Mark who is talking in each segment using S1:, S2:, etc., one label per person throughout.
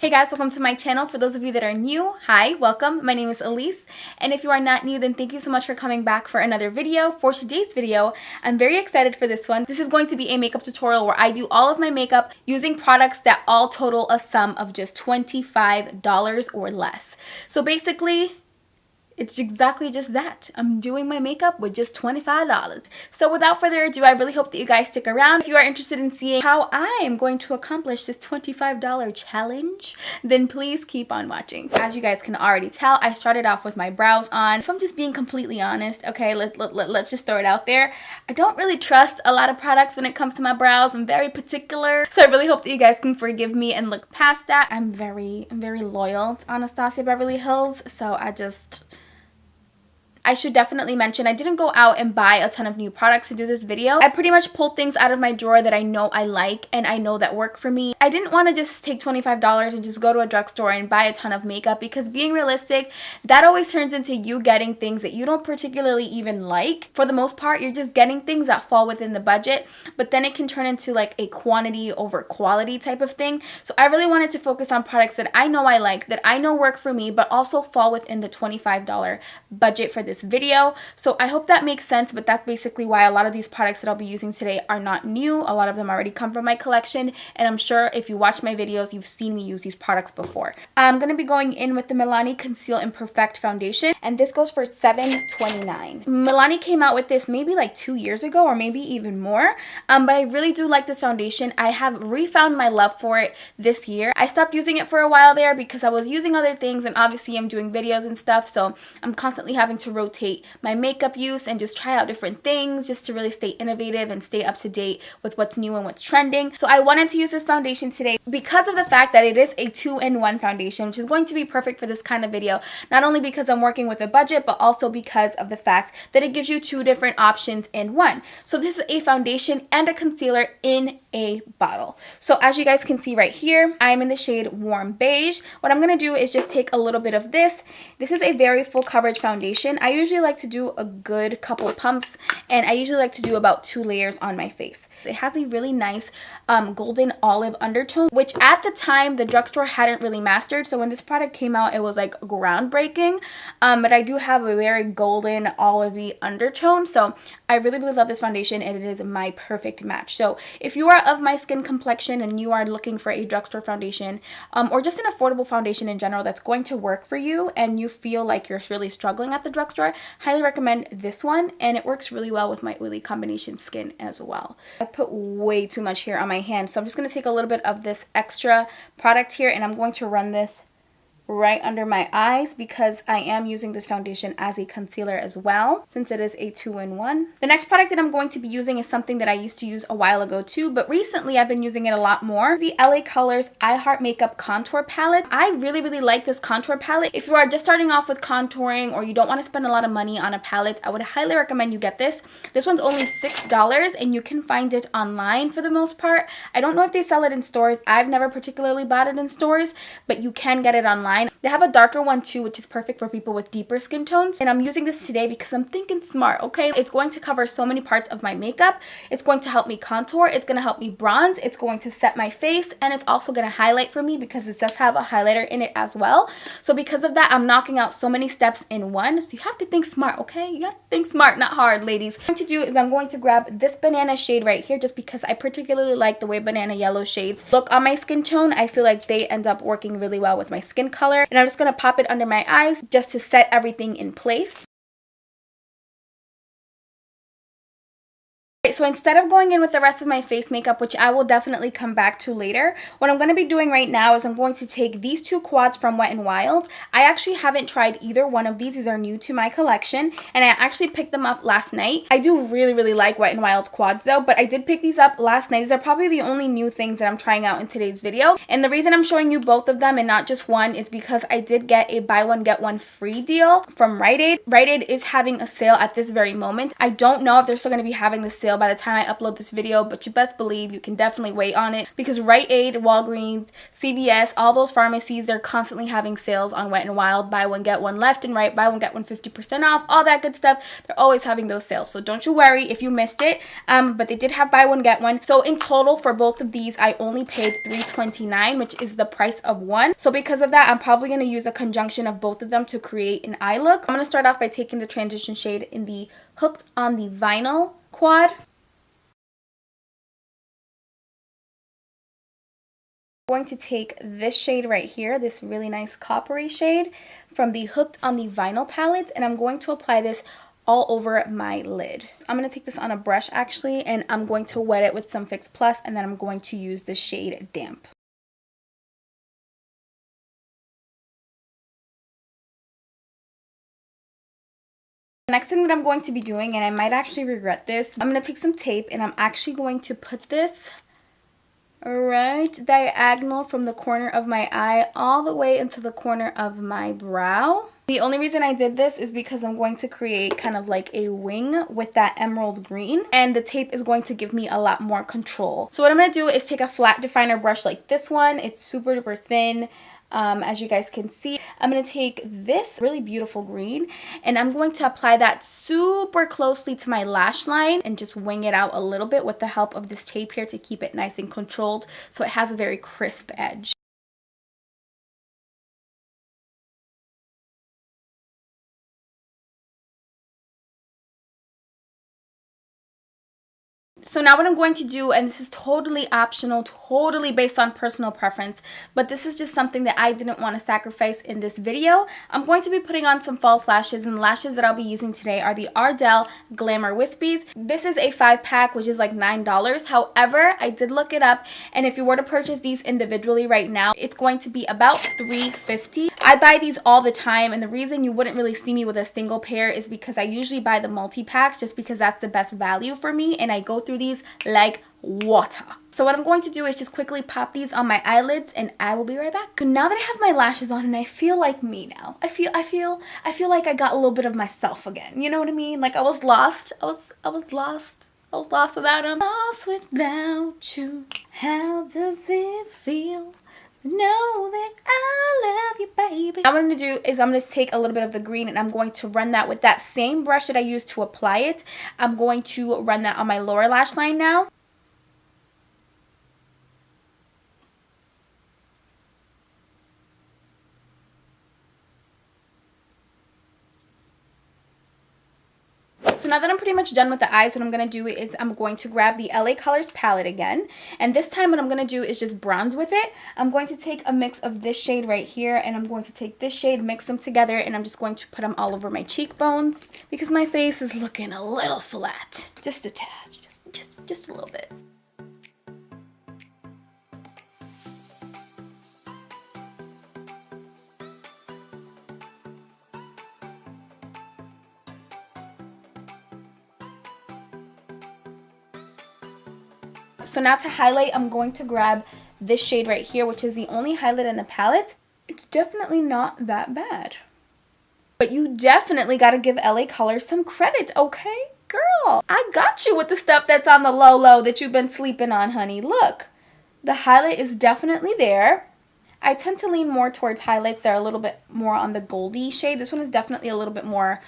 S1: Hey guys, welcome to my channel. For those of you that are new, hi, welcome. My name is Allis, and if you are not new, then thank you so much for coming back for another video. For today's video, I'm very excited for this one. This is going to be a makeup tutorial where I do all of my makeup using products that all total a sum of just $25 or less. So basically, it's exactly just that. I'm doing my makeup with just $25. So without further ado, I really hope that you guys stick around. If you are interested in seeing how I am going to accomplish this $25 challenge, then please keep on watching. As you guys can already tell, I started off with my brows on. If I'm just being completely honest, okay, let's just throw it out there. I don't really trust a lot of products when it comes to my brows. I'm very particular. So I really hope that you guys can forgive me and look past that. I'm very loyal to Anastasia Beverly Hills, so I should definitely mention I didn't go out and buy a ton of new products to do this video. I pretty much pulled things out of my drawer that I know I like and I know that work for me. I didn't want to just take $25 and just go to a drugstore and buy a ton of makeup, because being realistic, that always turns into you getting things that you don't particularly even like. For the most part, you're just getting things that fall within the budget, but then it can turn into like a quantity over quality type of thing. So I really wanted to focus on products that I know I like, that I know work for me, but also fall within the $25 budget for this video. So I hope that makes sense, but that's basically why a lot of these products that I'll be using today are not new. A lot of them already come from my collection, and I'm sure if you watch my videos, you've seen me use these products before. I'm going to be going in with the Milani Conceal and Perfect Foundation, and this goes for $7.29. Milani came out with this maybe like 2 years ago or maybe even more, but I really do like this foundation. I have refound my love for it this year. I stopped using it for a while there because I was using other things, and obviously I'm doing videos and stuff, so I'm constantly having to rotate my makeup use and just try out different things just to really stay innovative and stay up to date with what's new and what's trending. So I wanted to use this foundation today because of the fact that it is a 2-in-1 foundation, which is going to be perfect for this kind of video, not only because I'm working with a budget, but also because of the fact that it gives you 2 different options in one. So this is a foundation and a concealer in a bottle. So as you guys can see right here, I'm in the shade Warm Beige. What I'm going to do is just take a little bit of this. This is a very full coverage foundation. I usually like to do a good couple pumps, and I usually like to do about 2 layers on my face. It has a really nice golden olive undertone, which at the time the drugstore hadn't really mastered. So when this product came out, it was like groundbreaking, but I do have a very golden olivey undertone. So I really love this foundation, and it is my perfect match. So if you are of my skin complexion and you are looking for a drugstore foundation, or just an affordable foundation in general that's going to work for you, and you feel like you're really struggling at the drugstore, highly recommend this one, and it works really well with my oily combination skin as well. I put way too much here on my hand, so I'm just going to take a little bit of this extra product here, and I'm going to run this right under my eyes because I am using this foundation as a concealer as well, since it is a 2-in-1. The next product that I'm going to be using is something that I used to use a while ago too, but recently I've been using it a lot more. The LA Colors I Heart Makeup Contour Palette. I really like this contour palette. If you are just starting off with contouring or you don't want to spend a lot of money on a palette, I would highly recommend you get this. This one's only $6 and you can find it online for the most part. I don't know if they sell it in stores. I've never particularly bought it in stores, but you can get it online. They have a darker one too, which is perfect for people with deeper skin tones, and I'm using this today because I'm thinking smart, okay? It's going to cover so many parts of my makeup. It's going to help me contour, it's going to help me bronze, it's going to set my face, and it's also going to highlight for me because it does have a highlighter in it as well. So because of that, I'm knocking out so many steps in one. So you have to think smart, okay? You have to think smart, not hard, ladies. What I'm going to do is I'm going to grab this banana shade right here just because I particularly like the way banana yellow shades look on my skin tone. I feel like they end up working really well with my skin color. And I'm just going to pop it under my eyes just to set everything in place. So instead of going in with the rest of my face makeup, which I will definitely come back to later, what I'm going to be doing right now is I'm going to take these 2 quads from Wet n Wild. I actually haven't tried either one of these. These are new to my collection, and I actually picked them up last night. I do really like Wet n Wild's quads though, but I did pick these up last night. These are probably the only new things that I'm trying out in today's video, and the reason I'm showing you both of them and not just one is because I did get a buy one get one free deal from Rite Aid. Rite Aid is having a sale at this very moment. I don't know if they're still going to be having the sale by the time I upload this video, but you best believe you can definitely wait on it because Rite Aid, Walgreens, CVS, all those pharmacies, they're constantly having sales on Wet n Wild. Buy one, get one, left and right, buy one, get one 50% off, all that good stuff. They're always having those sales. So don't you worry if you missed it. But they did have buy one, get one. So in total for both of these, I only paid $3.29, which is the price of one. So because of that, I'm probably going to use a conjunction of both of them to create an eye look. I'm going to start off by taking the transition shade in the Hooked on the Vinyl quad. I'm going to take this shade right here, this really nice coppery shade from the Hooked on the Vinyl palette, and I'm going to apply this all over my lid. I'm going to take this on a brush actually, and I'm going to wet it with some Fix Plus, and then I'm going to use the shade Damp. The next thing that I'm going to be doing, and I might actually regret this, I'm going to take some tape and I'm actually going to put this right diagonal from the corner of my eye all the way into the corner of my brow. The only reason I did this is because I'm going to create kind of like a wing with that emerald green, and the tape is going to give me a lot more control. So what I'm going to do is take a flat definer brush like this one. It's super duper thin. As you guys can see, I'm going to take this really beautiful green and I'm going to apply that super closely to my lash line and just wing it out a little bit with the help of this tape here to keep it nice and controlled so it has a very crisp edge. So now what I'm going to do, and this is totally optional, totally based on personal preference, but this is just something that I didn't want to sacrifice in this video. I'm going to be putting on some false lashes, and the lashes that I'll be using today are the Ardell Glamour Wispies. This is a 5-pack, which is like $9. However, I did look it up, and if you were to purchase these individually right now, it's going to be about $3.50. I buy these all the time, and the reason you wouldn't really see me with a single pair is because I usually buy the multi-packs just because that's the best value for me, and I go through these like water. So what I'm going to do is just quickly pop these on my eyelids and I will be right back. So now that I have my lashes on and I feel like me now. I feel like I got a little bit of myself again. You know what I mean? Like I was lost. I was lost. I was lost without him. Lost without you. How does it feel? Know that I love you, baby. What I'm going to do is I'm going to take a little bit of the green and I'm going to run that with that same brush that I used to apply it. I'm going to run that on my lower lash line now. So now that I'm pretty much done with the eyes, what I'm going to do is I'm going to grab the LA Colors palette again. And this time what I'm going to do is just bronze with it. I'm going to take a mix of this shade right here and I'm going to take this shade, mix them together, and I'm just going to put them all over my cheekbones because my face is looking a little flat. Just a tad. Just a little bit. So now to highlight, I'm going to grab this shade right here, which is the only highlight in the palette. It's definitely not that bad. But you definitely got to give LA Colors some credit, okay? Girl, I got you with the stuff that's on the low that you've been sleeping on, honey. Look, the highlight is definitely there. I tend to lean more towards highlights that are a little bit more on the goldy shade. This one is definitely a little bit more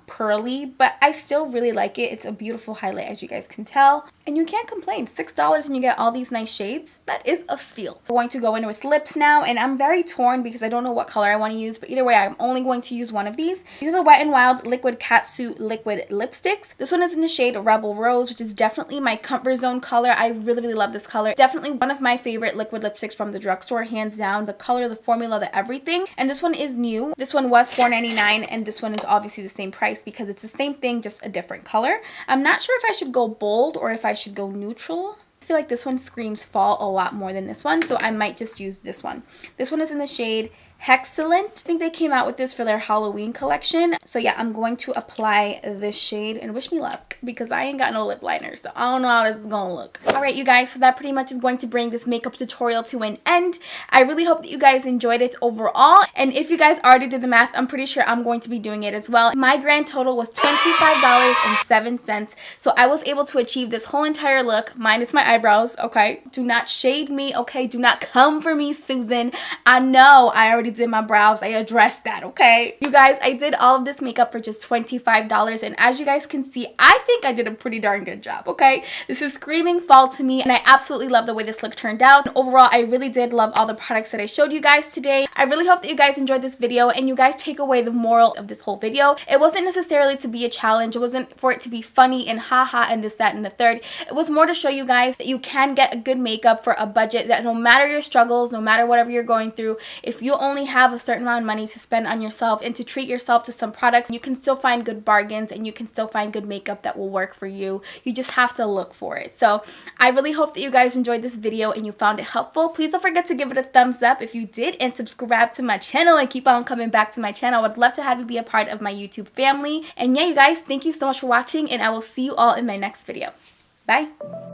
S1: pearly, but I still really like it. It's a beautiful highlight, as you guys can tell. And you can't complain. $6 and you get all these nice shades. That is a steal. I'm going to go in with lips now, and I'm very torn because I don't know what color I want to use, but either way, I'm only going to use one of these. These are the Wet n Wild Liquid Catsuit Liquid Lipsticks. This one is in the shade Rebel Rose, which is definitely my comfort zone color. I really love this color. Definitely one of my favorite liquid lipsticks from the drugstore, hands down. The color, the formula, the everything. And this one is new. This one was $4.99, and this one is obviously the same price because it's the same thing, just a different color. I'm not sure if I should go bold or if I should go neutral. I feel like this one screams fall a lot more than this one, so I might just use this one. This one is in the shade Hex-cellent. I think they came out with this for their Halloween collection. So yeah, I'm going to apply this shade and wish me luck because I ain't got no lip liner, so I don't know how this is gonna look. Alright you guys, so that pretty much is going to bring this makeup tutorial to an end. I really hope that you guys enjoyed it overall, and if you guys already did the math, I'm pretty sure I'm going to be doing it as well. My grand total was $25.07, so I was able to achieve this whole entire look minus my eyebrows. Okay, do not shade me. Okay, do not come for me, Susan. I know I already did my brows. I addressed that. Okay, you guys, I did all of this makeup for just $25, and as you guys can see, I think I did a pretty darn good job. Okay, this is screaming fall to me, and I absolutely love the way this look turned out. And overall, I really did love all the products that I showed you guys today. I really hope that you guys enjoyed this video and you guys take away the moral of this whole video. It wasn't necessarily to be a challenge. It wasn't for it to be funny and haha and this, that, and the third. It was more to show you guys that you can get a good makeup for a budget, that no matter your struggles, no matter whatever you're going through, if you only have a certain amount of money to spend on yourself and to treat yourself to some products, you can still find good bargains and you can still find good makeup that will work for you. You just have to look for it. So I really hope that you guys enjoyed this video and you found it helpful. Please don't forget to give it a thumbs up if you did, and subscribe to my channel and keep on coming back to my channel. I would love to have you be a part of my YouTube family. And yeah, you guys, thank you so much for watching, and I will see you all in my next video. Bye.